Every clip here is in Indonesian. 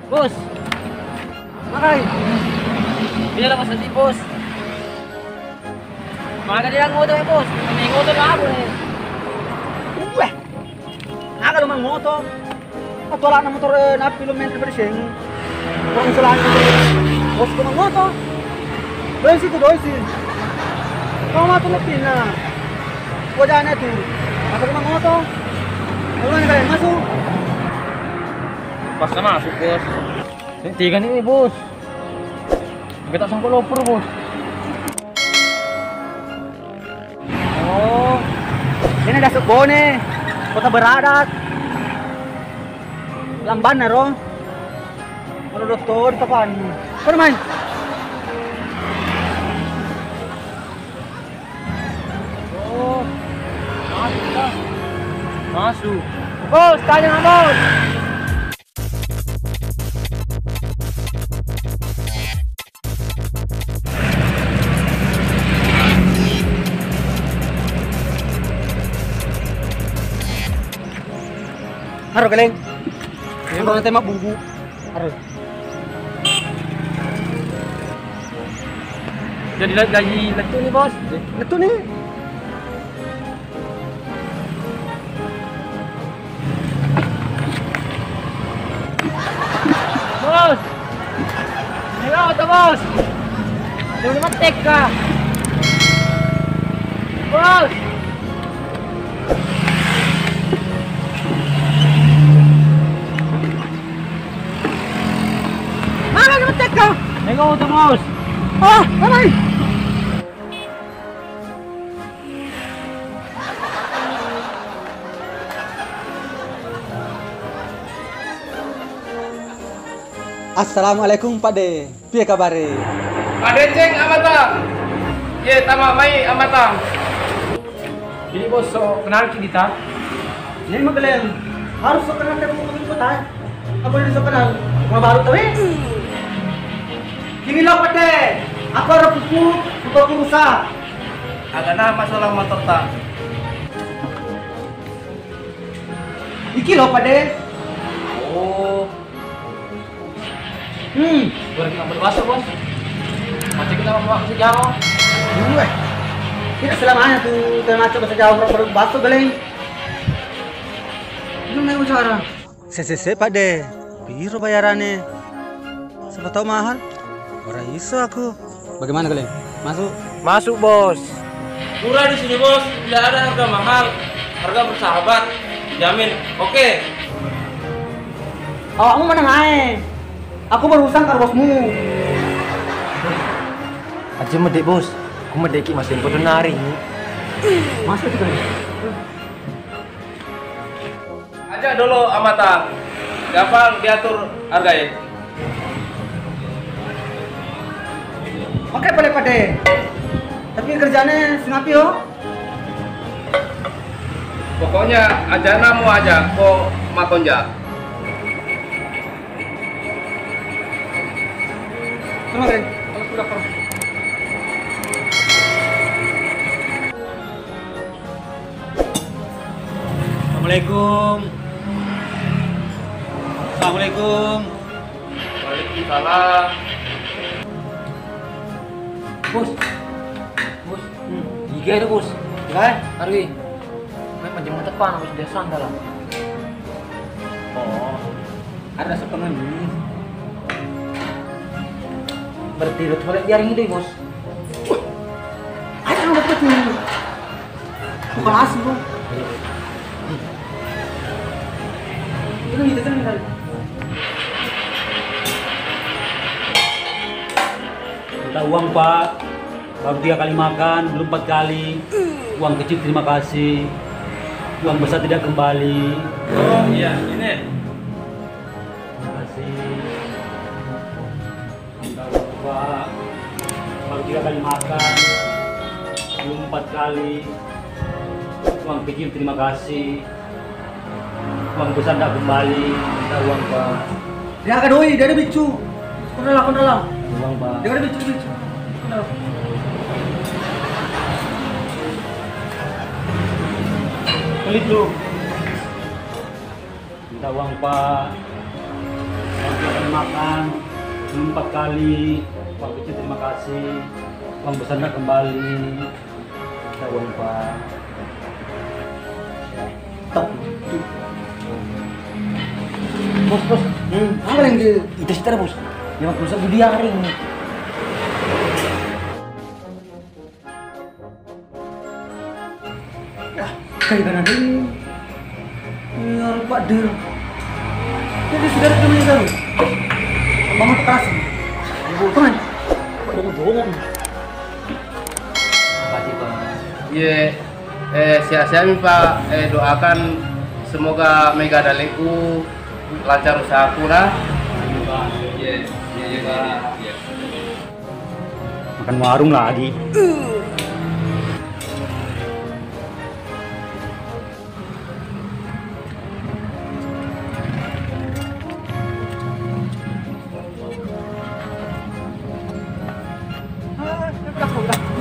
Bos, makay. Bila lang sa bos. Mga kanilang moto bos. May moto na ako eh. Weh, naka naman moto. At wala na motor na kilometer pa siya. Kung saan ko bos ko ng moto. Doisi to doisi. Kau matulapin na. Wala na to. Ako ng moto. Ano na kaya masuk? Pas na masuk bos. Tiga ini bos. Kita sangkul loper bos. Oh, ini ada sebone. Kota Beradat. Lamban na ro. Ano doktor kapan? Ano man? Oh, masuk. Masuk. Bos, tanya nggak bos? Haro galing. Ini mau tembak bumbu. Haro. Jadi lagi letu nih bos. Itu nih. Bos. Ayo tuh bos. Ada udah metek kah? Bos. Mana yang metek kau? Ayo tuh bos. Ah, mana? Assalamualaikum Pak De. Piye kabare? Ada ceng amata. Ye tama mai amata. Jadi bos so kenal kita. Ini magaling. Harus so kenal kamu mungkin kota. Apa yang so kenal? Mga baru tahu Kini lo Pak De. Aku harus pupuk untuk urusan. Ada na masalah motor ta. Iki lo Pak De. Oh, baru kita berbahasa bos. Macam kita mau sejauh. Weh. Tidak selamanya tuh macam bahasa Jawa baru batu galing. Ini mau bicara. Sese Pak De. Piro bayarannya? Siapa tahu mahal? Ora iso aku. Bagaimana galing? Masuk? Masuk bos. Murah di sini bos. Tidak ada harga mahal. Harga bersahabat. Jamin. Oke. Awakmu mana naik? Aku berurusan karo bosmu. Aja medek bos. Aku medeki masih info nari. Masuk juga. Aja dulu amata. Gampang diatur harganya. Oke boleh Pak De. Tapi kerjanya sengapi yo. Pokoknya aja namu aja kok makonja. Terima kasih. Kalau sudah perlu. Assalamualaikum. Assalamualaikum. Waalaikumsalam. Bos. Bos. Giga itu bos. Enggak? Arwi. Main macam depan habis dia sandal lah. Oh. Ada sepengen ini. Berarti lu balik biarin deh bos. Ayo dapat nih. Bukan asli bro. Itu gitu kan tadi. Minta uang Pak. Baru 3 kali makan, belum 4 kali. Uang kecil terima kasih. Uang besar tidak kembali. Oh iya ini. Terima kasih. Minta uang Pak. Baru 3 kali makan, belum 4 kali. Uang kecil terima kasih. Uang besar tidak kembali. Minta uang Pak. Dia akan doi, dia ada bicu. Kau dalam. Uang Pak. Dia ada bicu. Pelit lu. Minta uang Pak. Baru 3 kali makan, minum 4 kali, uang kecil terima kasih, uang besar tidak kembali. Kita uang Pak. Bos, bos. Apa yang di itu sih bos? Yang perusahaan budi hari ini. Wah, kayak gimana ini? Ini orang Pak Dir. Jadi sudah kami tahu. Mama kekerasan. Ibu teman. Kok dengan bohong? Makasih Pak. Iya, saya Pak doakan semoga Mega Daleku lancar usahaku nah. Iya, iya Pak. Iya. Makan warung lagi.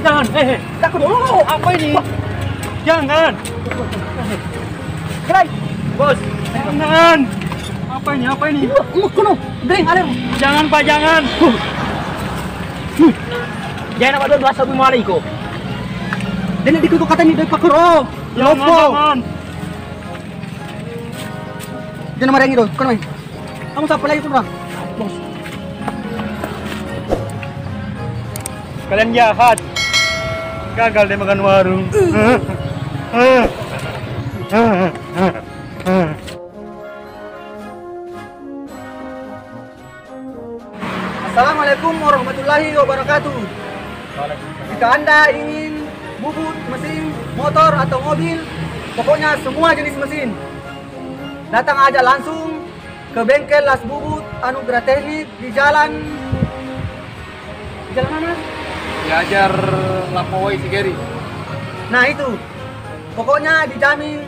Jangan, Takut dulu. apa ini? Jangan. Gerai. Bos, Jangan. Apa ini? Apa ini? Kuno. Drink ada. Jangan Pak, jangan. jangan apa doon assalamualaikum. Dan di kuku kata ni dari pakuro. Jangan, jangan. Jangan marah itu. Kuno. Kamu siapa lagi kuno? Bos. Kalian jahat. Gagal deh makan warung. Assalamualaikum warahmatullahi wabarakatuh. Jika Anda ingin bubut mesin motor atau mobil, pokoknya semua jenis mesin, datang aja langsung ke bengkel Las Bubut Anugerah Teknik di jalan mana? Diajar Lapowai Sigeri. Nah itu, pokoknya dijamin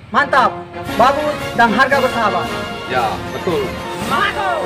mantap, bagus dan harga bersahabat. Ya, betul. Mantap.